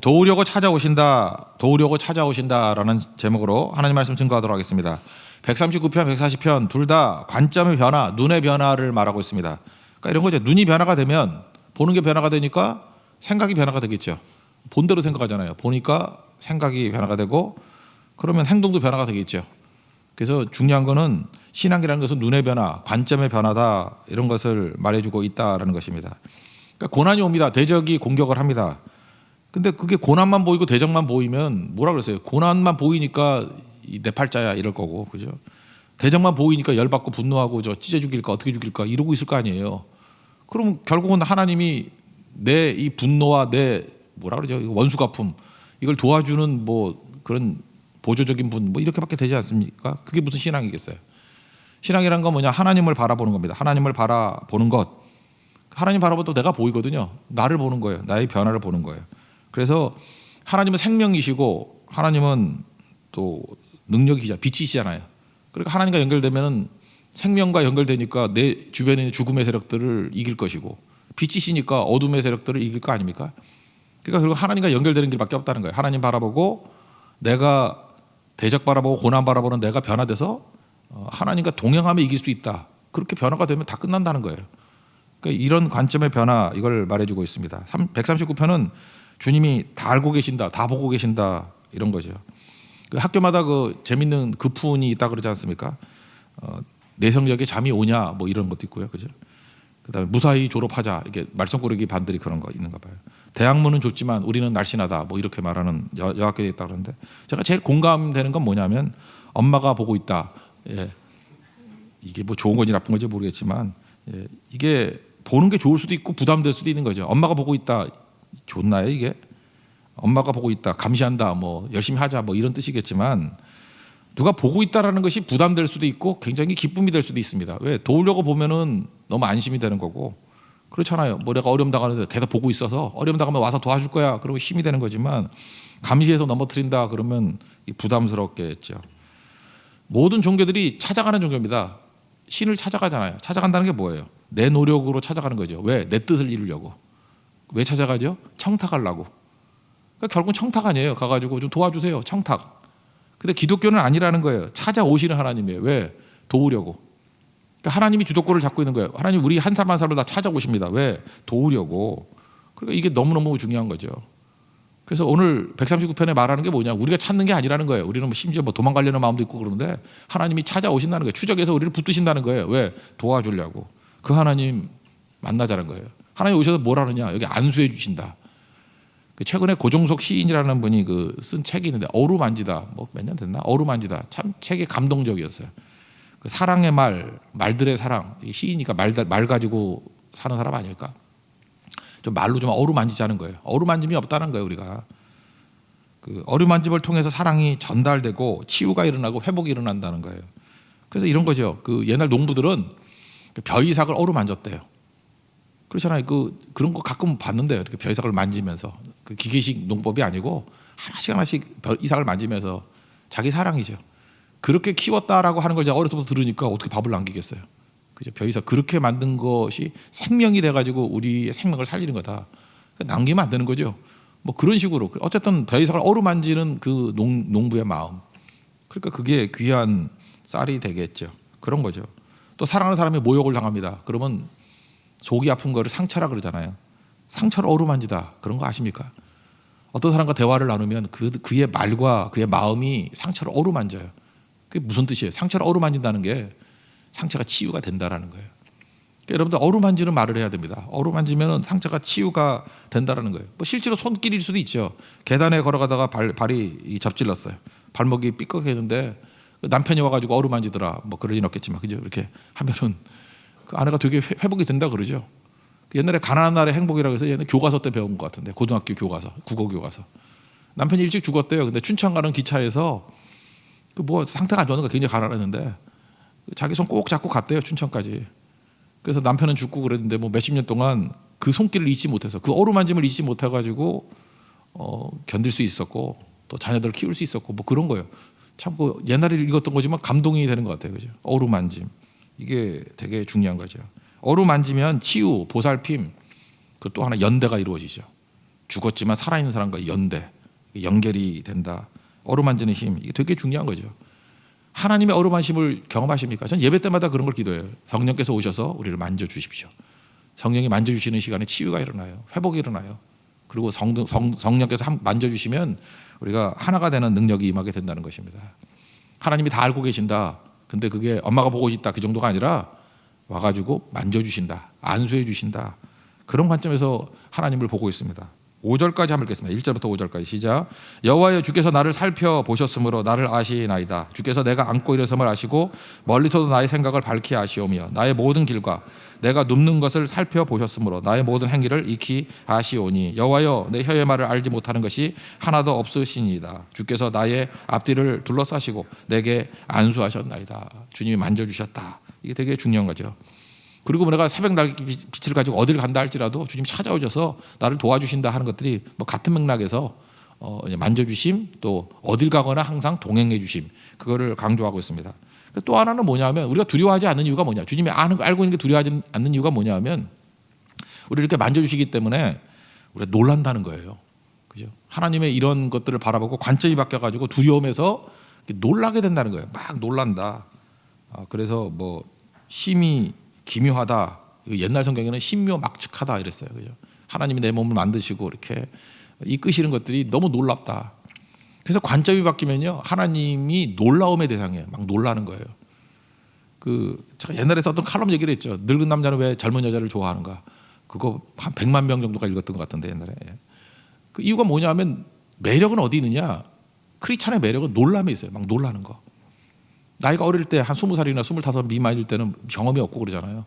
도우려고 찾아오신다, 도우려고 찾아오신다라는 제목으로 하나님 말씀 증거하도록 하겠습니다. 139편, 140편 둘 다 관점의 변화, 눈의 변화를 말하고 있습니다. 그러니까 이런 거죠. 눈이 변화가 되면 보는 게 변화가 되니까 생각이 변화가 되겠죠. 본대로 생각하잖아요. 보니까 생각이 변화가 되고 그러면 행동도 변화가 되겠죠. 그래서 중요한 거는 신앙이라는 것은 눈의 변화, 관점의 변화다 이런 것을 말해주고 있다라는 것입니다. 그러니까 고난이 옵니다. 대적이 공격을 합니다. 근데 그게 고난만 보이고 대적만 보이면 뭐라 그랬어요? 고난만 보이니까 내 팔자야 이럴 거고, 그죠? 대적만 보이니까 열받고 분노하고 저 찢어 죽일까 어떻게 죽일까 이러고 있을 거 아니에요. 그럼 결국은 하나님이 내 이 분노와 내 뭐라 그러죠? 원수 갚음 이걸 도와주는 뭐 그런 보조적인 분 뭐 이렇게밖에 되지 않습니까? 그게 무슨 신앙이겠어요? 신앙이란 건 뭐냐? 하나님을 바라보는 겁니다. 하나님을 바라보는 것. 하나님 바라보도 내가 보이거든요. 나를 보는 거예요. 나의 변화를 보는 거예요. 그래서 하나님은 생명이시고 하나님은 또 능력이시잖아요. 빛이시잖아요. 그러니까 하나님과 연결되면 생명과 연결되니까 내 주변에 있는 죽음의 세력들을 이길 것이고 빛이시니까 어둠의 세력들을 이길 거 아닙니까? 그러니까 결국 하나님과 연결되는 길밖에 없다는 거예요. 하나님 바라보고 내가 대적 바라보고 고난 바라보는 내가 변화돼서 하나님과 동행하며 이길 수 있다. 그렇게 변화가 되면 다 끝난다는 거예요. 그러니까 이런 관점의 변화 이걸 말해주고 있습니다. 139편은 주님이 다 알고 계신다, 다 보고 계신다 이런 거죠. 그 학교마다 그 재밌는 급훈이 있다 그러지 않습니까? 내성적에 잠이 오냐 뭐 이런 것도 있고요, 그죠? 그다음에 무사히 졸업하자 이렇게 말썽꾸러기 반들이 그런 거 있는가 봐요. 대학문은 좋지만 우리는 날씬하다 뭐 이렇게 말하는 여학교에 있다 그러는데 제가 제일 공감되는 건 뭐냐면 엄마가 보고 있다. 예. 이게 뭐 좋은 건지 나쁜 건지 모르겠지만 예. 이게 보는 게 좋을 수도 있고 부담될 수도 있는 거죠. 엄마가 보고 있다. 좋나요 이게? 엄마가 보고 있다, 감시한다, 뭐 열심히 하자 뭐 이런 뜻이겠지만 누가 보고 있다라는 것이 부담될 수도 있고 굉장히 기쁨이 될 수도 있습니다. 왜? 도우려고 보면은 너무 안심이 되는 거고 그렇잖아요. 뭐 내가 어려움 당하는데 계속 보고 있어서 어려움 당하면 와서 도와줄 거야. 그러면 힘이 되는 거지만 감시해서 넘어뜨린다 그러면 부담스럽겠죠. 모든 종교들이 찾아가는 종교입니다. 신을 찾아가잖아요. 찾아간다는 게 뭐예요? 내 노력으로 찾아가는 거죠. 왜? 내 뜻을 이루려고. 왜 찾아가죠? 청탁하려고. 그러니까 결국은 청탁 아니에요. 가가지고 좀 도와주세요. 청탁. 근데 기독교는 아니라는 거예요. 찾아오시는 하나님이에요. 왜? 도우려고. 그러니까 하나님이 주도권을 잡고 있는 거예요. 하나님 우리 한 사람 한 사람을 다 찾아오십니다. 왜? 도우려고. 그러니까 이게 너무너무 중요한 거죠. 그래서 오늘 139편에 말하는 게 뭐냐? 우리가 찾는 게 아니라는 거예요. 우리는 심지어 뭐 도망가려는 마음도 있고 그러는데 하나님이 찾아오신다는 거예요. 추적해서 우리를 붙드신다는 거예요. 왜? 도와주려고. 그 하나님 만나자는 거예요. 하나님 오셔서 뭘 하느냐? 여기 안수해 주신다. 최근에 고종석 시인이라는 분이 쓴 책이 있는데 어루만지다. 뭐 몇 년 됐나? 어루만지다. 참 책이 감동적이었어요. 그 사랑의 말들의 사랑. 시이니까 말 가지고 사는 사람 아닐까? 좀 말로 좀 어루만지자는 거예요. 어루만짐이 없다는 거예요, 우리가. 그 어루만짐을 통해서 사랑이 전달되고 치유가 일어나고 회복이 일어난다는 거예요. 그래서 이런 거죠. 그 옛날 농부들은 벼이삭을 어루만졌대요. 그렇잖아요. 그런 거 가끔 봤는데요. 이렇게 벼이삭을 만지면서 그 기계식 농법이 아니고 하나씩 벼이삭을 만지면서 자기 사랑이죠. 그렇게 키웠다라고 하는 걸 제가 어렸을 때부터 들으니까 어떻게 밥을 남기겠어요. 그죠? 벼이삭 그렇게 만든 것이 생명이 돼가지고 우리의 생명을 살리는 거다. 남기면 안 되는 거죠. 뭐 그런 식으로 어쨌든 벼이삭을 어루만지는 그 농부의 마음. 그러니까 그게 귀한 쌀이 되겠죠. 그런 거죠. 또 사랑하는 사람이 모욕을 당합니다. 그러면 속이 아픈 거를 상처라 그러잖아요. 상처를 어루만지다. 그런 거 아십니까? 어떤 사람과 대화를 나누면 그의 말과 그의 마음이 상처를 어루만져요. 그게 무슨 뜻이에요? 상처를 어루만진다는 게 상처가 치유가 된다라는 거예요. 그러니까 여러분들 어루만지는 말을 해야 됩니다. 어루만지면 상처가 치유가 된다라는 거예요. 뭐 실제로 손길일 수도 있죠. 계단에 걸어가다가 발이 접질렀어요. 발목이 삐걱했는데 남편이 와가지고 어루만지더라. 뭐 그럴 리는 없겠지만 그죠? 이렇게 하면은 그 아내가 되게 회복이 된다 그러죠. 옛날에 가난한 날의 행복이라고 해서 옛날 교과서 때 배운 것 같은데 고등학교 교과서, 국어 교과서. 남편이 일찍 죽었대요. 근데 춘천 가는 기차에서 그 뭐 상태가 안 좋은 거 굉장히 가난했는데 자기 손 꼭 잡고 갔대요 춘천까지. 그래서 남편은 죽고 그랬는데 뭐 몇십 년 동안 그 손길을 잊지 못해서 그 어루만짐을 잊지 못해가지고 견딜 수 있었고 또 자녀들을 키울 수 있었고 뭐 그런 거예요. 참 그 옛날에 읽었던 거지만 감동이 되는 것 같아요, 그죠? 어루만짐 이게 되게 중요한 거죠. 어루만지면 치유, 보살핌 그 또 하나 연대가 이루어지죠. 죽었지만 살아있는 사람과 연결이 된다. 어루만지는 힘, 이게 되게 중요한 거죠. 하나님의 어루만심을 경험하십니까? 전 예배 때마다 그런 걸 기도해요. 성령께서 오셔서 우리를 만져주십시오. 성령이 만져주시는 시간에 치유가 일어나요. 회복이 일어나요. 그리고 성령께서 만져주시면 우리가 하나가 되는 능력이 임하게 된다는 것입니다. 하나님이 다 알고 계신다. 근데 그게 엄마가 보고 있다 그 정도가 아니라 와가지고 만져주신다. 안수해 주신다. 그런 관점에서 하나님을 보고 있습니다. 5절까지 한번 읽겠습니다. 1절부터 5절까지 시작. 여호와여, 주께서 나를 살펴보셨으므로 나를 아시나이다. 주께서 내가 앉고 일어섬을 아시고 멀리서도 나의 생각을 밝히 아시오며 나의 모든 길과 내가 눕는 것을 살펴보셨으므로 나의 모든 행위를 익히 아시오니 여호와여, 내 혀의 말을 알지 못하는 것이 하나도 없으시니이다. 주께서 나의 앞뒤를 둘러싸시고 내게 안수하셨나이다. 주님이 만져주셨다. 이게 되게 중요한 거죠. 그리고 내가 새벽 날빛을 가지고 어디를 간다 할지라도 주님이 찾아오셔서 나를 도와주신다 하는 것들이 뭐 같은 맥락에서 만져주심, 또 어딜 가거나 항상 동행해 주심, 그거를 강조하고 있습니다. 또 하나는 뭐냐면 우리가 두려워하지 않는 이유가 뭐냐, 주님이 알고 있는 게 두려워하지 않는 이유가 뭐냐면 우리 이렇게 만져주시기 때문에 우리가 놀란다는 거예요. 그죠? 하나님의 이런 것들을 바라보고 관점이 바뀌어가지고 두려움에서 놀라게 된다는 거예요. 막 놀란다. 그래서 뭐 심히 기묘하다. 옛날 성경에는 신묘막측하다 이랬어요. 그죠? 하나님이 내 몸을 만드시고 이렇게 이끄시는 것들이 너무 놀랍다. 그래서 관점이 바뀌면요, 하나님이 놀라움의 대상이에요. 막 놀라는 거예요. 제가 옛날에 썼던 칼럼 얘기를 했죠. 늙은 남자는 왜 젊은 여자를 좋아하는가? 그거 한 100만 명 정도가 읽었던 것 같은데 옛날에. 그 이유가 뭐냐면 매력은 어디 있느냐? 크리스찬의 매력은 놀람에 있어요. 막 놀라는 거. 나이가 어릴 때 한 20살이나 25 미만일 때는 경험이 없고 그러잖아요.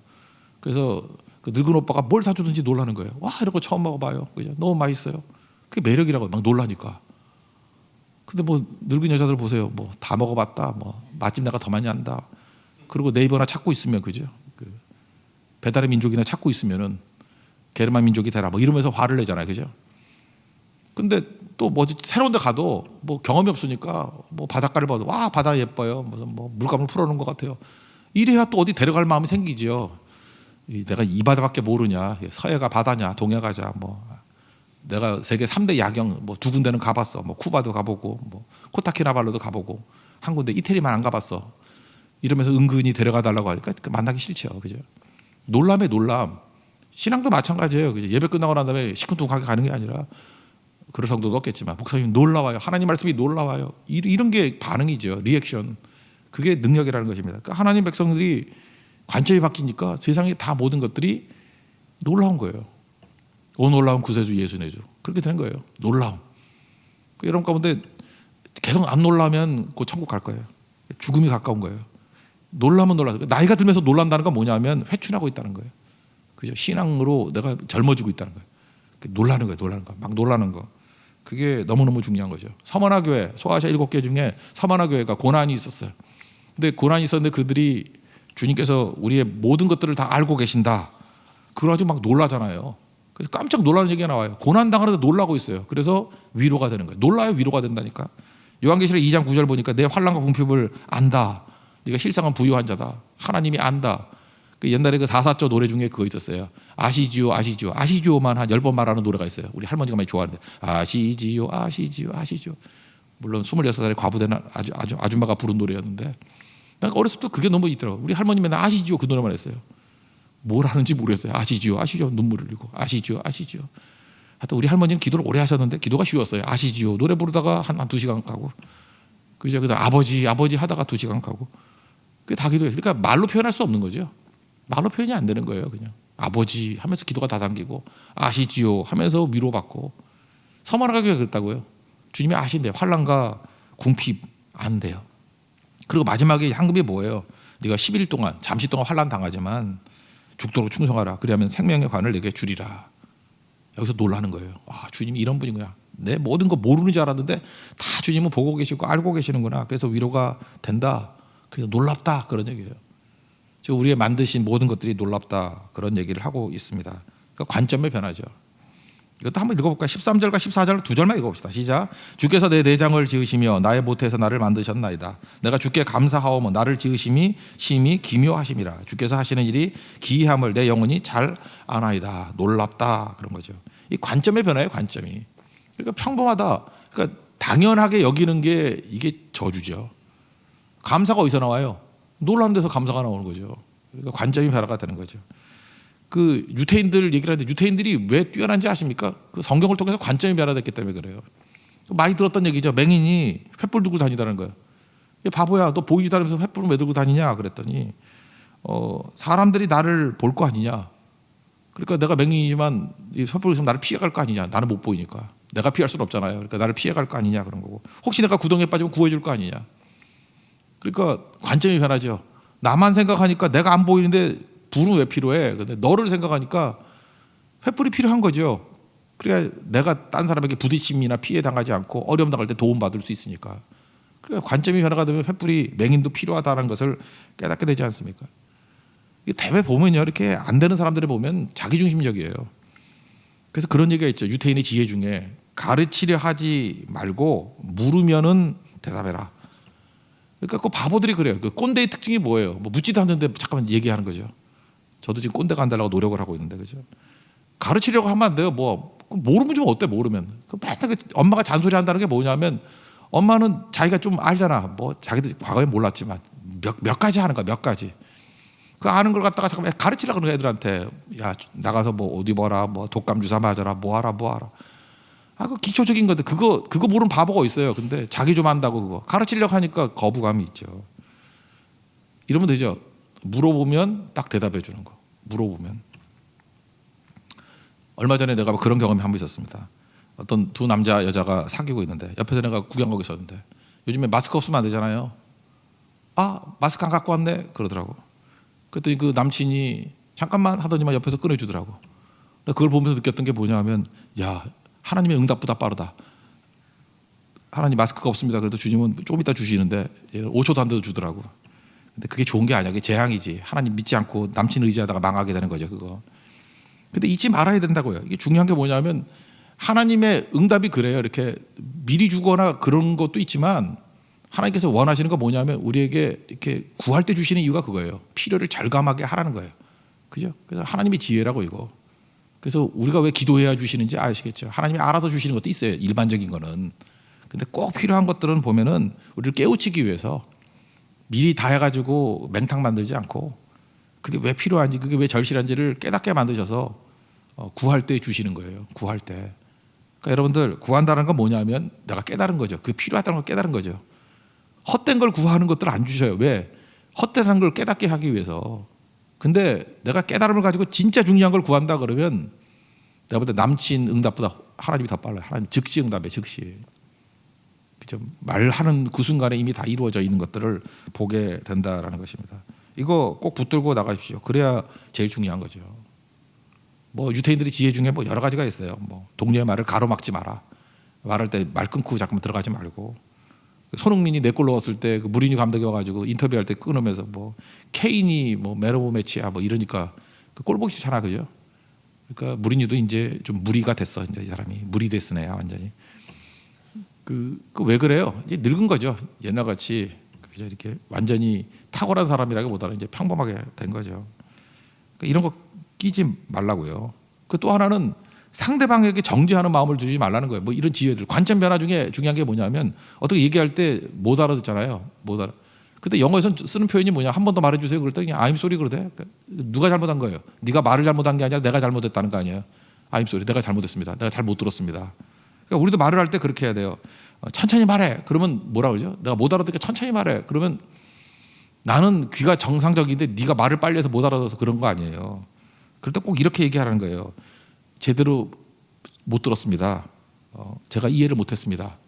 그래서 그 늙은 오빠가 뭘 사주든지 놀라는 거예요. 와, 이런 거 처음 먹어봐요. 그죠? 너무 맛있어요. 그게 매력이라고, 막 놀라니까. 근데 뭐 늙은 여자들 보세요. 뭐 다 먹어봤다. 뭐 맛집 내가 더 많이 한다. 그리고 네이버나 찾고 있으면, 그죠? 배달의 민족이나 찾고 있으면은 게르만 민족이 되라. 뭐 이러면서 화를 내잖아요. 그죠? 근데 또 뭐지, 새로운 데 가도 뭐 경험이 없으니까 뭐 바닷가를 봐도 와, 바다 예뻐요. 무슨 뭐 물감을 풀어놓은 것 같아요. 이래야 또 어디 데려갈 마음이 생기죠. 내가 이 바다밖에 모르냐. 서해가 바다냐. 동해 가자. 뭐 내가 세계 3대 야경 뭐 2군데는 가봤어. 뭐 쿠바도 가보고 뭐 코타키나발루도 가보고 한 군데 이태리만 안 가봤어. 이러면서 은근히 데려가 달라고 하니까 만나기 싫죠. 그죠? 놀람의 놀람. 신앙도 마찬가지예요. 그죠? 예배 끝나고 난 다음에 시큰둥하게 가는 게 아니라, 그럴 성도도 없겠지만 목사님 놀라워요. 하나님 말씀이 놀라워요. 이런 게 반응이죠. 리액션. 그게 능력이라는 것입니다. 그러니까 하나님 백성들이 관점이 바뀌니까 세상의 다 모든 것들이 놀라운 거예요. 오 놀라운 구세주 예수 내주. 그렇게 되는 거예요. 놀라움. 여러분 가운데 계속 안 놀라면 곧 천국 갈 거예요. 죽음이 가까운 거예요. 놀라면 놀라서. 나이가 들면서 놀란다는 건 뭐냐면 회춘하고 있다는 거예요. 그죠? 신앙으로 내가 젊어지고 있다는 거예요. 놀라는 거예요. 놀라는 거. 막 놀라는 거. 그게 너무너무 중요한 거죠. 서머나 교회, 소아시아 7개 중에 서머나 교회가 고난이 있었어요. 근데 고난이 있었는데 그들이 주님께서 우리의 모든 것들을 다 알고 계신다. 그걸 가지고 막 놀라잖아요. 그래서 깜짝 놀라는 얘기가 나와요. 고난 당하는데 놀라고 있어요. 그래서 위로가 되는 거예요. 놀라야 위로가 된다니까. 요한계시록 2장 9절 보니까 내 환난과 궁핍을 안다. 네가 실상은 부유한 자다. 하나님이 안다. 옛날에 그 4사조 노래 중에 그거 있었어요. 아시지요, 아시지요. 아시지요만 한 10번 말하는 노래가 있어요. 우리 할머니가 많이 좋아하는데. 아시지요, 아시지요, 아시지요. 물론 26살의 과부된 아줌마가 부른 노래였는데, 난 어렸을 때 그게 너무 있더라고요. 우리 할머니 맨날 아시지요 그 노래만 했어요. 뭘 하는지 모르겠어요. 아시지요, 아시지요. 눈물을 흘리고. 아시지요, 아시지요. 하여튼 우리 할머니는 기도를 오래 하셨는데 기도가 쉬웠어요. 아시지요. 노래 부르다가 한 2시간 가고. 그죠? 그다음 아버지 하다가 2시간 가고. 그게 다 기도예요. 그러니까 말로 표현할 수 없는 거죠. 말로 표현이 안 되는 거예요. 그냥 아버지 하면서 기도가 다 담기고, 아시지요 하면서 위로받고. 서머나 교회가 그랬다고요. 주님이 아신대요. 환난과 궁핍 안 돼요. 그리고 마지막에 한금이 뭐예요? 네가 10일 동안 잠시 동안 환난 당하지만 죽도록 충성하라. 그리하면 생명의 관을 내게 주리라. 여기서 놀라는 거예요. 아, 주님이 이런 분이구나. 내 모든 거 모르는 줄 알았는데 다 주님은 보고 계시고 알고 계시는구나. 그래서 위로가 된다. 그래서 놀랍다. 그런 얘기예요. 우리의 만드신 모든 것들이 놀랍다. 그런 얘기를 하고 있습니다. 그러니까 관점의 변화죠. 이것도 한번 읽어볼까요? 13절과 14절 두 절만 읽어봅시다. 시작. 주께서 내 내장을 지으시며 나의 모태에서 나를 만드셨나이다. 내가 주께 감사하오며 나를 지으심이 심히 기묘하심이라. 주께서 하시는 일이 기이함을 내 영혼이 잘 아나이다. 놀랍다. 그런 거죠. 이 관점의 변화예요, 관점이. 그러니까 평범하다. 그러니까 당연하게 여기는 게 이게 저주죠. 감사가 어디서 나와요? 놀라운 데서 감사가 나오는 거죠. 그러니까 관점이 변화가 되는 거죠. 그 유태인들 얘기를 하는데 유태인들이 왜 뛰어난지 아십니까? 그 성경을 통해서 관점이 변화됐기 때문에 그래요. 많이 들었던 얘기죠. 맹인이 횃불 들고 다니다는 거예요. 바보야, 너 보이지도 않으면서 횃불을 왜 들고 다니냐 그랬더니 사람들이 나를 볼 거 아니냐. 그러니까 내가 맹인이지만 이 횃불을 있으면 나를 피해갈 거 아니냐. 나는 못 보이니까. 내가 피할 수는 없잖아요. 그러니까 나를 피해갈 거 아니냐 그런 거고. 혹시 내가 구덩이에 빠지면 구해줄 거 아니냐. 그러니까 관점이 변하죠. 나만 생각하니까 내가 안 보이는데 불은 왜 필요해? 근데 너를 생각하니까 횃불이 필요한 거죠. 그래야 내가 딴 사람에게 부딪힘이나 피해 당하지 않고 어려움 당할 때 도움 받을 수 있으니까. 그러니까 관점이 변화가 되면 횃불이 맹인도 필요하다는 것을 깨닫게 되지 않습니까? 대개 보면요, 이렇게 안 되는 사람들을 보면 자기중심적이에요. 그래서 그런 얘기가 있죠. 유태인의 지혜 중에 가르치려 하지 말고 물으면은 대답해라. 그러니까 그 바보들이 그래요. 그 꼰대의 특징이 뭐예요? 뭐 묻지도 않는데 잠깐만 얘기하는 거죠. 저도 지금 꼰대가 안 되려고 노력을 하고 있는데, 그죠? 가르치려고 하면 안 돼요. 뭐 모르면 좀 어때? 모르면. 맨날 엄마가 잔소리한다는 게 뭐냐면 엄마는 자기가 좀 알잖아. 뭐 자기도 과거에 몰랐지만 몇 가지 하는 거야. 몇 가지. 그 아는 걸 갖다가 잠깐만 가르치려고 그러는 애들한테 야 나가서 뭐 옷 입어라, 뭐 독감 주사 맞아라, 뭐 하라. 그 기초적인 건데 그거 모르는 바보가 있어요. 근데 자기 좀 안다고 그거 가르치려고 하니까 거부감이 있죠. 이러면 되죠. 물어보면 딱 대답해 주는 거. 물어보면. 얼마 전에 내가 그런 경험이 한 번 있었습니다. 어떤 두 남자 여자가 사귀고 있는데 옆에서 내가 구경 가고 있었는데 요즘에 마스크 없으면 안 되잖아요. 아 마스크 안 갖고 왔네 그러더라고. 그랬더니 그 남친이 잠깐만 하더니만 옆에서 꺼내주더라고. 그걸 보면서 느꼈던 게 뭐냐면 야 하나님의 응답보다 빠르다. 하나님 마스크가 없습니다. 그래도 주님은 좀 이따 주시는데 5초도 안 돼도 주더라고. 근데 그게 좋은 게 아니야. 그게 재앙이지. 하나님 믿지 않고 남친 의지하다가 망하게 되는 거죠. 그거. 근데 잊지 말아야 된다고요. 이게 중요한 게 뭐냐면 하나님의 응답이 그래요. 이렇게 미리 주거나 그런 것도 있지만 하나님께서 원하시는 거 뭐냐면 우리에게 이렇게 구할 때 주시는 이유가 그거예요. 필요를 절감하게 하라는 거예요. 그죠? 그래서 하나님의 지혜라고 이거. 그래서 우리가 왜 기도해야 주시는지 아시겠죠? 하나님이 알아서 주시는 것도 있어요. 일반적인 거는. 근데 꼭 필요한 것들은 보면은 우리를 깨우치기 위해서 미리 다 해가지고 맹탕 만들지 않고 그게 왜 필요한지 그게 왜 절실한지를 깨닫게 만드셔서 구할 때 주시는 거예요. 구할 때. 그러니까 여러분들 구한다는 건 뭐냐면 내가 깨달은 거죠. 그게 필요하다는 걸 깨달은 거죠. 헛된 걸 구하는 것들 안 주셔요. 왜? 헛된 걸 깨닫게 하기 위해서. 근데 내가 깨달음을 가지고 진짜 중요한 걸 구한다 그러면 내가 볼 때 남친 응답보다 하나님이 더 빨라요. 하나님 즉시 응답에 즉시. 그죠? 말하는 그 순간에 이미 다 이루어져 있는 것들을 보게 된다라는 것입니다. 이거 꼭 붙들고 나가십시오. 그래야 제일 중요한 거죠. 뭐 유태인들이 지혜 중에 뭐 여러 가지가 있어요. 뭐 동료의 말을 가로막지 마라. 말할 때 말 끊고 자꾸만 들어가지 말고. 손흥민이 네 골 넣었을 때 그 무리뉴 감독이 와가지고 인터뷰할 때 끊으면서 뭐 케인이 뭐 맨 오브 매치야 뭐 이러니까 그 꼴 보기 싫잖아, 그죠? 그러니까 무리뉴도 이제 좀 무리가 됐어. 이제 이 사람이 무리 됐으네요, 완전히. 그 왜 그래요? 이제 늙은 거죠. 옛날같이 그죠? 이렇게 완전히 탁월한 사람이라기보다는 이제 평범하게 된 거죠. 그러니까 이런 거 끼지 말라고요. 그 또 하나는 상대방에게 정죄하는 마음을 두지 말라는 거예요. 뭐 이런 지혜들 관점 변화 중에 중요한 게 뭐냐면 어떻게 얘기할 때 못 알아듣잖아요. 못 알아. 그때 영어에서 쓰는 표현이 뭐냐? 한 번 더 말해주세요. 그랬더니 I'm sorry 그러대. 누가 잘못한 거예요? 네가 말을 잘못한 게 아니라 내가 잘못했다는 거 아니에요? I'm sorry. 내가 잘못했습니다. 내가 잘 못 들었습니다. 그러니까 우리도 말을 할 때 그렇게 해야 돼요. 천천히 말해. 그러면 뭐라 그러죠? 내가 못 알아듣게 천천히 말해. 그러면 나는 귀가 정상적인데 네가 말을 빨리 해서 못 알아들어서 그런 거 아니에요. 그럴 때 꼭 이렇게 얘기하라는 거예요. 제대로 못 들었습니다. 제가 이해를 못했습니다.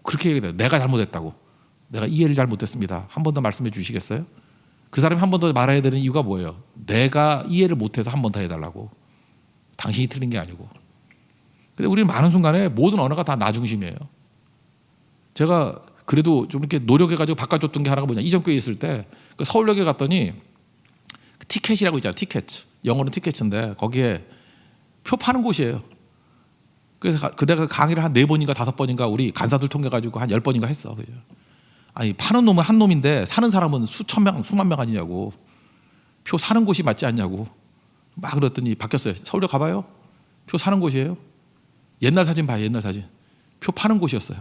그렇게 얘기해요. 내가 잘못했다고. 내가 이해를 잘 못했습니다. 한 번 더 말씀해 주시겠어요? 그 사람이 한 번 더 말해야 되는 이유가 뭐예요? 내가 이해를 못해서 한 번 더 해달라고. 당신이 틀린 게 아니고. 근데 우리는 많은 순간에 모든 언어가 다 나 중심이에요. 제가 그래도 좀 이렇게 노력해가지고 바꿔줬던 게 하나가 뭐냐? 이전교회 있을 때 그 서울역에 갔더니 티켓이라고 있잖아요. 티켓. 영어는 티켓인데 거기에 표 파는 곳이에요. 그래서 내가 강의를 한 4번인가 5번인가 우리 간사들 통해가지고 한 10번인가 했어. 그죠? 아니 파는 놈은 한 놈인데 사는 사람은 수천 명, 수만 명 아니냐고. 표 사는 곳이 맞지 않냐고. 막 그랬더니 바뀌었어요. 서울역 가봐요. 표 사는 곳이에요. 옛날 사진 봐요. 옛날 사진. 표 파는 곳이었어요.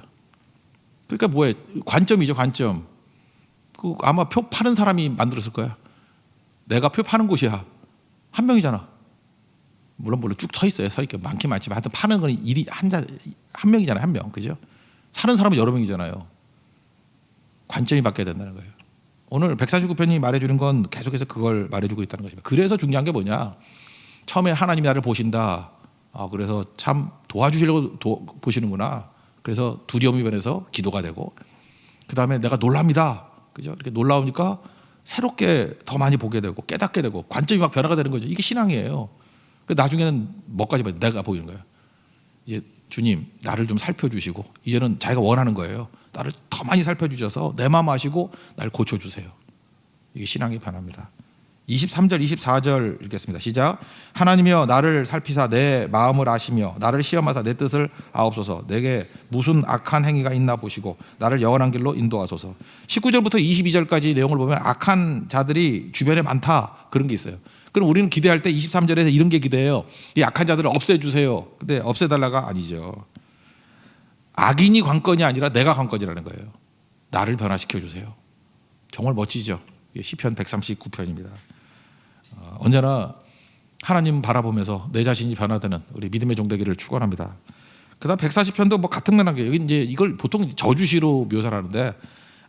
그러니까 뭐예요? 관점이죠. 관점. 그 아마 표 파는 사람이 만들었을 거야. 내가 표 파는 곳이야. 한 명이잖아. 물론 쭉 서 있어요. 서 있게 많긴 많지만 하여튼 파는 건 일이 한 명이잖아요. 한 명. 그죠? 사는 사람은 여러 명이잖아요. 관점이 바뀌어야 된다는 거예요. 오늘 149편이 말해주는 건 계속해서 그걸 말해주고 있다는 것입니다. 그래서 중요한 게 뭐냐? 처음에 하나님이 나를 보신다. 그래서 참 도와주시려고 보시는구나. 그래서 두려움이 변해서 기도가 되고, 그 다음에 내가 놀랍니다. 그죠? 이렇게 놀라우니까 새롭게 더 많이 보게 되고 깨닫게 되고 관점이 막 변화가 되는 거죠. 이게 신앙이에요. 나중에는 뭐까지 봐요? 내가 보이는 거예요. 이제 주님 나를 좀 살펴주시고 이제는 자기가 원하는 거예요. 나를 더 많이 살펴주셔서 내 마음 아시고 날 고쳐주세요. 이게 신앙의 변화입니다. 23절 24절 읽겠습니다. 시작. 하나님이여 나를 살피사 내 마음을 아시며 나를 시험하사 내 뜻을 아옵소서. 내게 무슨 악한 행위가 있나 보시고 나를 영원한 길로 인도하소서. 19절부터 22절까지 내용을 보면 악한 자들이 주변에 많다 그런 게 있어요. 그럼 우리는 기대할 때 23절에서 이런 게 기대해요. 이 악한 자들을 없애주세요. 근데 없애달라가 아니죠. 악인이 관건이 아니라 내가 관건이라는 거예요. 나를 변화시켜 주세요. 정말 멋지죠. 시편 139편입니다. 언제나 하나님 바라보면서 내 자신이 변화되는 우리 믿음의 종되기를 축원합니다. 그다음 140편도 뭐 같은 맥락이에요. 여기 이제 이걸 보통 저주시로 묘사를 하는데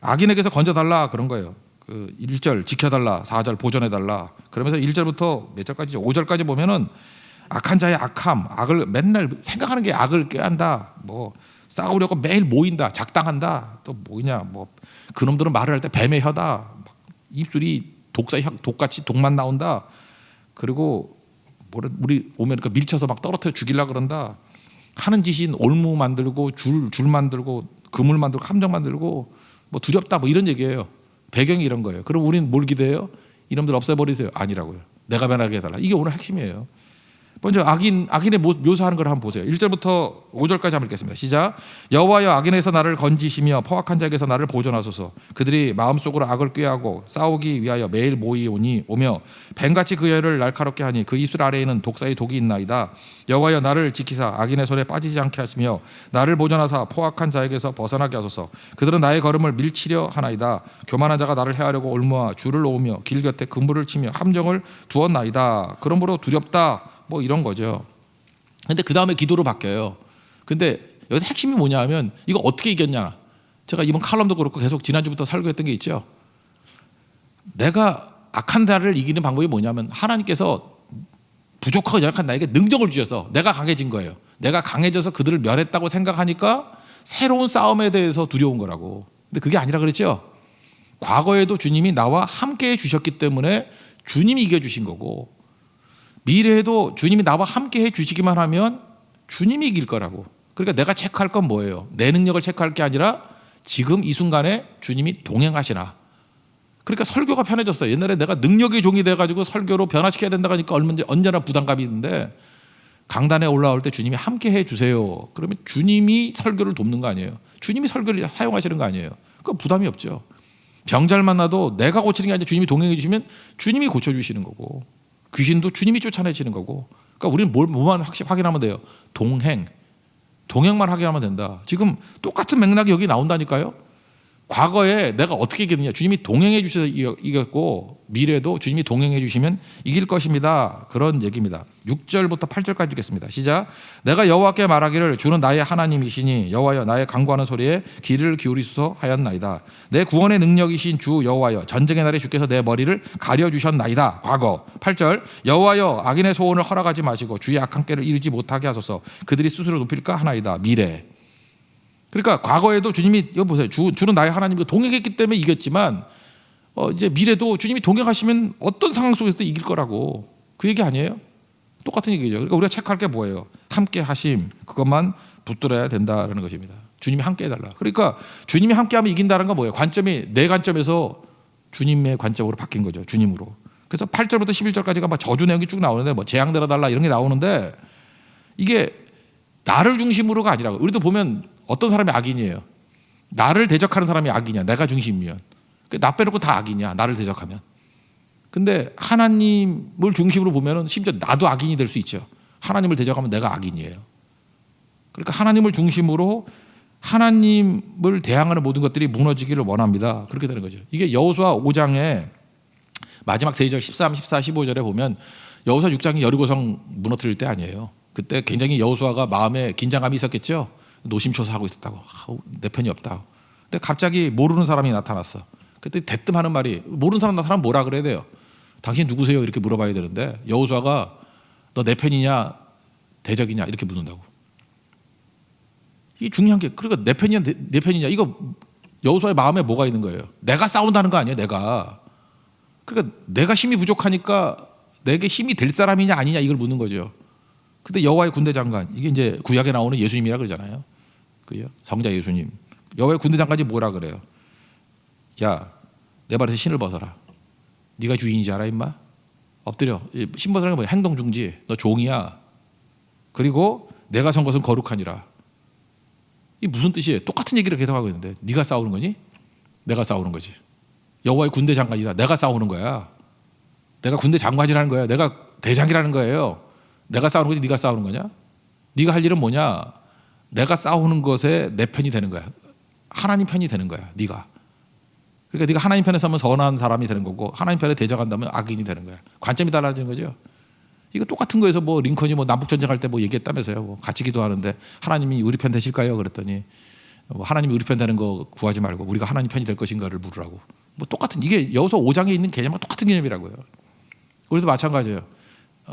악인에게서 건져달라 그런 거예요. 그 1절 지켜달라, 4절 보존해달라. 그러면서 1절부터 몇 절까지 5절까지 보면은 악한 자의 악함, 악을 맨날 생각하는 게 악을 꾀한다. 뭐 싸우려고 매일 모인다, 작당한다. 또 뭐냐, 뭐 그놈들은 말을 할 때 뱀의 혀다. 입술이 독같이 독만 나온다. 그리고 우리 오면 그 밀쳐서 막 떨어뜨려 죽이려 그런다. 하는 짓이 올무 만들고 줄 만들고 그물 만들고 함정 만들고 뭐 두렵다 뭐 이런 얘기예요. 배경이 이런 거예요. 그럼 우리는 뭘 기대해요? 이놈들 없애버리세요. 아니라고요. 내가 변하게 해달라. 이게 오늘 핵심이에요. 먼저 악인의 묘사하는 걸 한번 보세요. 1절부터 5절까지 한번 읽겠습니다. 시작. 여호와여 악인에서 나를 건지시며 포악한 자에게서 나를 보존하소서. 그들이 마음속으로 악을 꾀하고 싸우기 위하여 매일 오며 뱀같이 그 혀를 날카롭게 하니 그 입술 아래에는 독사의 독이 있나이다. 여호와여 나를 지키사 악인의 손에 빠지지 않게 하시며 나를 보존하사 포악한 자에게서 벗어나게 하소서. 그들은 나의 걸음을 밀치려 하나이다. 교만한 자가 나를 해하려고 올무와 줄을 놓으며 길 곁에 그물을 치며 함정을 두었나이다. 그러므로 두렵다. 뭐 이런 거죠. 근데 그 다음에 기도로 바뀌어요. 근데 여기서 핵심이 뭐냐 하면 이거 어떻게 이겼냐. 제가 이번 칼럼도 그렇고 계속 지난주부터 설교했던 게 있죠. 내가 악한 자를 이기는 방법이 뭐냐면 하나님께서 부족하고 연약한 나에게 능력을 주셔서 내가 강해진 거예요. 내가 강해져서 그들을 멸했다고 생각하니까 새로운 싸움에 대해서 두려운 거라고. 근데 그게 아니라 그랬죠. 과거에도 주님이 나와 함께 해주셨기 때문에 주님이 이겨주신 거고 미래에도 주님이 나와 함께 해주시기만 하면 주님이 이길 거라고. 그러니까 내가 체크할 건 뭐예요? 내 능력을 체크할 게 아니라 지금 이 순간에 주님이 동행하시나. 그러니까 설교가 편해졌어요. 옛날에 내가 능력의 종이 돼가지고 설교로 변화시켜야 된다고 하니까 언제나 부담감이 있는데 강단에 올라올 때 주님이 함께 해주세요. 그러면 주님이 설교를 돕는 거 아니에요. 주님이 설교를 사용하시는 거 아니에요. 그건 부담이 없죠. 병자를 만나도 내가 고치는 게 아니라 주님이 동행해 주시면 주님이 고쳐주시는 거고 귀신도 주님이 쫓아내시는 거고. 그러니까 우리는 뭐만 확인하면 돼요. 동행만 하게 하면 된다. 지금 똑같은 맥락이 여기 나온다니까요. 과거에 내가 어떻게 이겼느냐. 주님이 동행해 주셔서 이겼고 미래도 주님이 동행해 주시면 이길 것입니다. 그런 얘기입니다. 6절부터 8절까지 읽겠습니다. 시작. 내가 여호와께 말하기를 주는 나의 하나님이시니 여호와여 나의 간구하는 소리에 귀를 기울이소서 하였나이다. 내 구원의 능력이신 주 여호와여 전쟁의 날에 주께서 내 머리를 가려주셨나이다. 과거. 8절. 여호와여 악인의 소원을 허락하지 마시고 주의 악한 꾀를 이루지 못하게 하소서. 그들이 스스로 높일까 하나이다. 미래. 그러니까 과거에도 주님이 이거 보세요. 주는 나의 하나님과 동행했기 때문에 이겼지만 이제 미래도 주님이 동행하시면 어떤 상황 속에서도 이길 거라고. 그 얘기 아니에요? 똑같은 얘기죠. 그러니까 우리가 체크할 게 뭐예요? 함께 하심. 그것만 붙들어야 된다라는 것입니다. 주님이 함께 해달라. 그러니까 주님이 함께하면 이긴다는 건 뭐예요? 관점이 내 관점에서 주님의 관점으로 바뀐 거죠. 주님으로. 그래서 8절부터 11절까지가 막 저주 내용이 쭉 나오는데 뭐 재앙 내려달라 이런 게 나오는데 이게 나를 중심으로가 아니라고. 우리도 보면 어떤 사람이 악인이에요? 나를 대적하는 사람이 악이냐? 내가 중심이면. 나 빼놓고 다 악이냐? 나를 대적하면. 근데 하나님을 중심으로 보면은 심지어 나도 악인이 될 수 있죠. 하나님을 대적하면 내가 악인이에요. 그러니까 하나님을 중심으로 하나님을 대항하는 모든 것들이 무너지기를 원합니다. 그렇게 되는 거죠. 이게 여호수아 5장에 마지막 3절 13, 14, 15절에 보면 여호수아 6장이 여리고성 무너뜨릴 때 아니에요. 그때 굉장히 여호수아가 마음에 긴장감이 있었겠죠. 노심초사하고 있었다고. 내 편이 없다. 근데 갑자기 모르는 사람이 나타났어. 그때 대뜸 하는 말이, 모르는 사람 나타나면 뭐라 그래야 돼요? 당신 누구세요? 이렇게 물어봐야 되는데 여호수아가 너 내 편이냐 대적이냐 이렇게 묻는다고. 이게 중요한 게, 그러니까 내 편이냐 내 편이냐, 이거 여호수아의 마음에 뭐가 있는 거예요? 내가 싸운다는 거 아니에요? 내가. 그러니까 내가 힘이 부족하니까 내게 힘이 될 사람이냐 아니냐 이걸 묻는 거죠. 근데 여호와의 군대 장관, 이게 이제 구약에 나오는 예수님이라 그러잖아요. 그죠? 성자 예수님. 여호와의 군대 장관이 뭐라 그래요? 야, 내 발에서 신을 벗어라. 네가 주인이지 알아 임마? 엎드려. 신 벗으라는 게 뭐야? 행동 중지. 너 종이야. 그리고 내가 선 것은 거룩하니라. 이 무슨 뜻이에요? 똑같은 얘기를 계속 하고 있는데 네가 싸우는 거니? 내가 싸우는 거지. 여호와의 군대 장관이다. 내가 싸우는 거야. 내가 군대 장관이라는 거야. 내가 대장이라는 거예요. 내가 싸우는 거지 네가 싸우는 거냐? 네가 할 일은 뭐냐? 내가 싸우는 것에 내 편이 되는 거야. 하나님 편이 되는 거야. 네가. 그러니까 네가 하나님 편에 서면 선한 사람이 되는 거고 하나님 편에 대적한다면 악인이 되는 거야. 관점이 달라지는 거죠. 이거 똑같은 거에서 뭐 링컨이 뭐 남북 전쟁할 때 뭐 얘기했다면서요. 뭐 같이 기도하는데 하나님이 우리 편 되실까요? 그랬더니 뭐 하나님이 우리 편 되는 거 구하지 말고 우리가 하나님 편이 될 것인가를 물으라고. 뭐 똑같은, 이게 여호수아 5장에 있는 개념과 똑같은 개념이라고요. 우리도 마찬가지예요.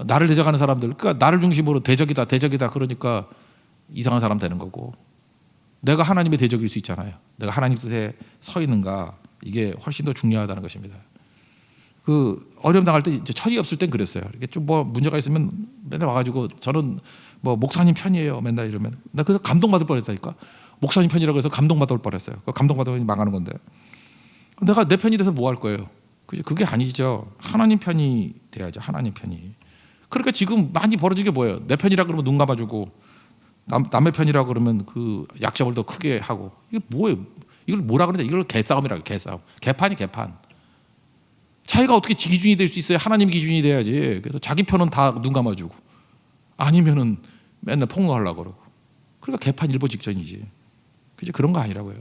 나를 대적하는 사람들, 그러니까 나를 중심으로 대적이다 그러니까 이상한 사람 되는 거고, 내가 하나님의 대적일 수 있잖아요. 내가 하나님 뜻에 서 있는가, 이게 훨씬 더 중요하다는 것입니다. 그 어려움 당할 때 이제 철이 없을 땐 그랬어요. 이게 좀 뭐 문제가 있으면 맨날 와가지고 저는 뭐 목사님 편이에요 맨날 이러면, 나 그래서 감동받을 뻔했다니까. 목사님 편이라고 해서 감동받을 뻔했어요. 감동받으면 망하는 건데 내가 내 편이 돼서 뭐 할 거예요? 그게 아니죠. 하나님 편이 돼야죠. 하나님 편이. 그러니까 지금 많이 벌어진 게 뭐예요? 내 편이라 그러면 눈 감아주고 남의 편이라 그러면 그 약점을 더 크게 하고, 이게 뭐예요? 이걸 뭐라 그러냐? 이걸 개싸움이라고. 개싸움. 개판이 개판. 자기가 어떻게 기준이 될 수 있어요? 하나님 기준이 돼야지. 그래서 자기 편은 다 눈 감아주고 아니면은 맨날 폭로하려고 그러고. 그러니까 개판 일보 직전이지. 그죠? 그런 거 아니라고요.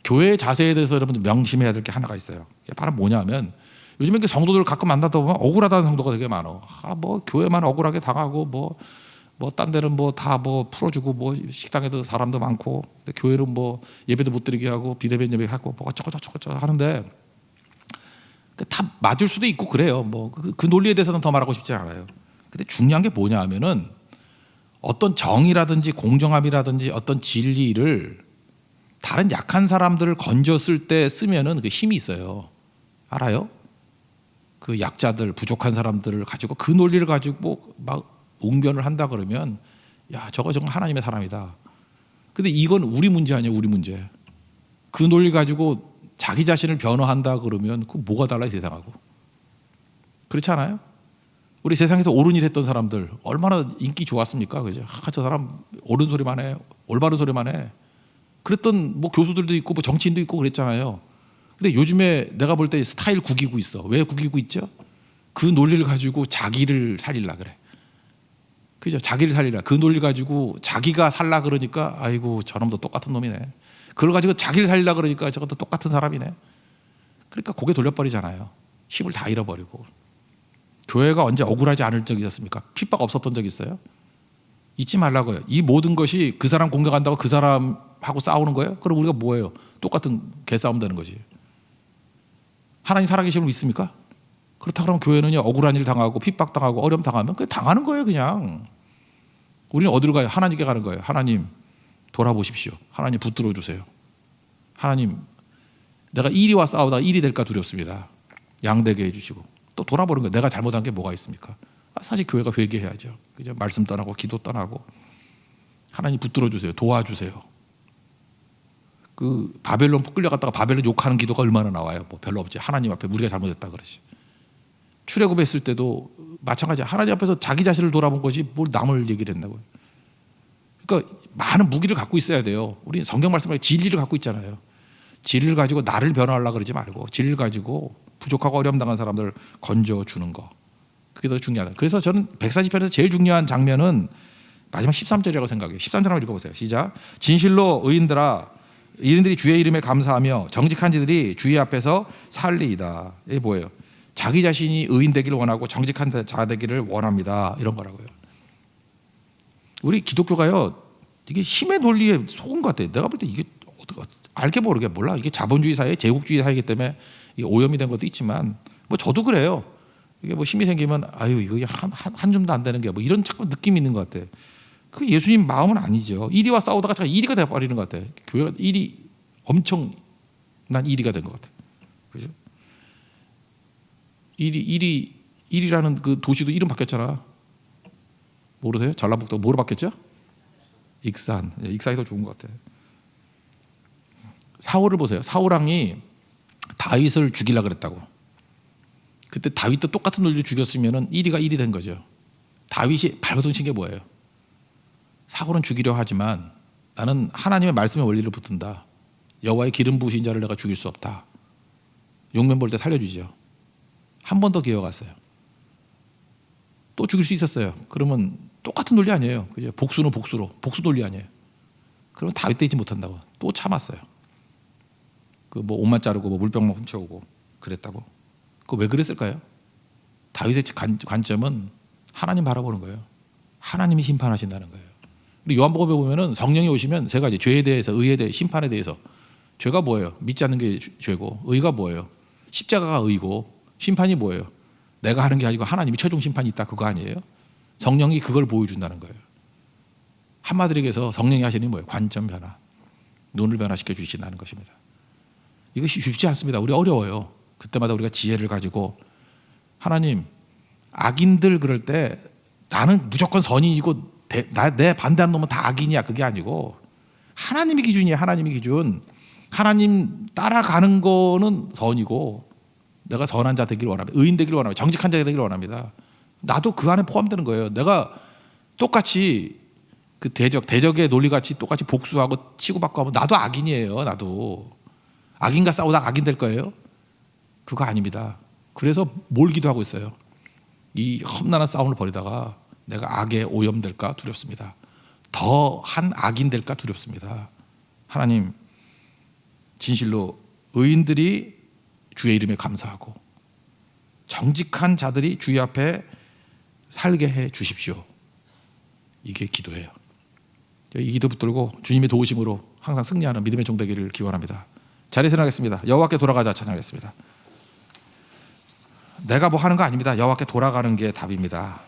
교회의 자세에 대해서 여러분들 명심해야 될 게 하나가 있어요. 이게 바로 뭐냐면 요즘에 성도들을 가끔 만나다 보면 억울하다는 성도가 되게 많아. 뭐 교회만 억울하게 당하고 뭐 딴 데는 뭐 다 뭐 풀어주고 뭐 식당에도 사람도 많고 근데 교회는 뭐 예배도 못 드리게 하고 비대면 예배하고 뭐 어쩌고 하는데 다 맞을 수도 있고 그래요. 뭐 그 논리에 대해서는 더 말하고 싶지 않아요. 근데 중요한 게 뭐냐 하면은 어떤 정의라든지 공정함이라든지 어떤 진리를 다른 약한 사람들을 건졌을 때 쓰면은 그 힘이 있어요. 알아요? 그 약자들, 부족한 사람들을 가지고 그 논리를 가지고 막 웅변을 한다 그러면 야, 저거 정말 하나님의 사람이다. 근데 이건 우리 문제 아니에요, 우리 문제. 그 논리 가지고 자기 자신을 변호한다 그러면 그 뭐가 달라요, 세상하고? 그렇지 않아요? 우리 세상에서 옳은 일 했던 사람들 얼마나 인기 좋았습니까? 그죠? 저 사람 옳은 소리만 해, 올바른 소리만 해. 그랬던 뭐 교수들도 있고 뭐 정치인도 있고 그랬잖아요. 근데 요즘에 내가 볼 때 스타일 구기고 있어. 왜 구기고 있죠? 그 논리를 가지고 자기를 살리려 그래. 그죠? 자기를 살리라. 그 논리 가지고 자기가 살라 그러니까 아이고 저놈도 똑같은 놈이네. 그걸 가지고 자기를 살리려 그러니까 저것도 똑같은 사람이네. 그러니까 고개 돌려버리잖아요. 힘을 다 잃어버리고. 교회가 언제 억울하지 않을 적이 있었습니까? 핍박 없었던 적 있어요? 잊지 말라고요. 이 모든 것이 그 사람 공격한다고 그 사람하고 싸우는 거예요? 그럼 우리가 뭐예요? 똑같은 개싸움 되는 거지. 하나님 살아계심을 믿습니까? 그렇다 그러면 교회는요, 억울한 일 당하고 핍박당하고 어려움 당하면 그냥 당하는 거예요. 그냥. 우리는 어디로 가요? 하나님께 가는 거예요. 하나님 돌아보십시오. 하나님 붙들어 주세요. 하나님, 내가 이리와 싸우다가 일이 될까 두렵습니다. 양되게 해주시고. 또 돌아보는 거예요. 내가 잘못한 게 뭐가 있습니까? 사실 교회가 회개해야죠. 그죠? 말씀 떠나고 기도 떠나고. 하나님 붙들어 주세요. 도와주세요. 그 바벨론 끌려갔다가 바벨론 욕하는 기도가 얼마나 나와요? 뭐 별로 없지. 하나님 앞에 우리가 잘못했다 그러지. 출애굽했을 때도 마찬가지야. 하나님 앞에서 자기 자신을 돌아본 것이 뭘 남을 얘기를 했나고요. 그러니까 많은 무기를 갖고 있어야 돼요. 우리 성경 말씀에 진리를 갖고 있잖아요. 진리를 가지고 나를 변화하려고 그러지 말고 진리를 가지고 부족하고 어려움 당한 사람들을 건져주는 거. 그게 더 중요하다. 그래서 저는 140편에서 제일 중요한 장면은 마지막 13절이라고 생각해요. 13절 한번 읽어보세요. 시작. 진실로 의인들이 주의 이름에 감사하며 정직한 자들이 주의 앞에서 살리이다. 이게 뭐예요? 자기 자신이 의인 되기를 원하고 정직한 자 되기를 원합니다. 이런 거라고요. 우리 기독교가요, 이게 힘의 논리에 속은 것 같아요. 내가 볼 때 이게 알게 모르게 몰라. 이게 자본주의 사회, 제국주의 사회이기 때문에 이게 오염이 된 것도 있지만, 뭐 저도 그래요. 이게 뭐 힘이 생기면 아유 이거 한 줌도 안 되는 게 뭐 이런 자꾸 느낌이 있는 것 같아. 그 예수님 마음은 아니죠. 이리와 싸우다가 제가 이리가 돼 버리는 것 같아. 교회가 일이 엄청난 이리가 된 것 같아. 그죠? 일이라는 그 도시도 이름 바뀌었잖아. 모르세요? 전라북도 뭐로 바뀌었죠? 익산. 익산이 더 좋은 것 같아. 사울을 보세요. 사울 왕이 다윗을 죽이려고 그랬다고. 그때 다윗도 똑같은 논리로 죽였으면은 1위가 1이 된 거죠. 다윗이 발버둥 친 게 뭐예요? 사울은 죽이려 하지만 나는 하나님의 말씀의 원리를 붙든다. 여호와의 기름 부으신 자를 내가 죽일 수 없다. 용면 볼 때 살려주죠. 한 번 더 기회가 갔어요. 또 죽일 수 있었어요. 그러면 똑같은 논리 아니에요. 그죠? 복수는 복수로. 복수 논리 아니에요. 그러면 다윗 되지 못한다고. 또 참았어요. 그 뭐 옷만 자르고 뭐 물병만 훔쳐오고 그랬다고. 그거 왜 그랬을까요? 다윗의 관점은 하나님 바라보는 거예요. 하나님이 심판하신다는 거예요. 우리 요한복음에 보면은 성령이 오시면 세 가지, 죄에 대해서, 의에 대해, 심판에 대해서. 죄가 뭐예요? 믿지 않는 게 죄고, 의가 뭐예요? 십자가가 의고, 심판이 뭐예요? 내가 하는 게 아니고 하나님이 최종 심판이 있다, 그거 아니에요? 성령이 그걸 보여준다는 거예요. 한마디로 얘기해서 성령이 하시는 게 뭐예요? 관점 변화, 눈을 변화시켜 주신다는 것입니다. 이것이 쉽지 않습니다. 우리 어려워요. 그때마다 우리가 지혜를 가지고, 하나님, 악인들 그럴 때 나는 무조건 선인이고 내 반대한 놈은 다 악인이야, 그게 아니고 하나님의 기준이에요. 하나님의 기준. 하나님 따라가는 거는 선이고, 내가 선한 자 되기를 원합니다. 의인 되기를 원합니다. 정직한 자 되기를 원합니다. 나도 그 안에 포함되는 거예요. 내가 똑같이 그 대적의 논리같이 똑같이 복수하고 치고받고 하면 나도 악인이에요. 나도 악인과 싸우다가 악인 될 거예요? 그거 아닙니다. 그래서 뭘 기도하고 있어요? 이 험난한 싸움을 벌이다가 내가 악에 오염될까 두렵습니다. 더한 악인 될까 두렵습니다. 하나님, 진실로 의인들이 주의 이름에 감사하고 정직한 자들이 주의 앞에 살게 해 주십시오. 이게 기도예요. 이 기도 붙들고 주님의 도우심으로 항상 승리하는 믿음의 종 되기를 기원합니다. 자리에서 나가겠습니다. 여호와께 돌아가자 찬양하겠습니다. 내가 뭐 하는 거 아닙니다. 여호와께 돌아가는 게 답입니다.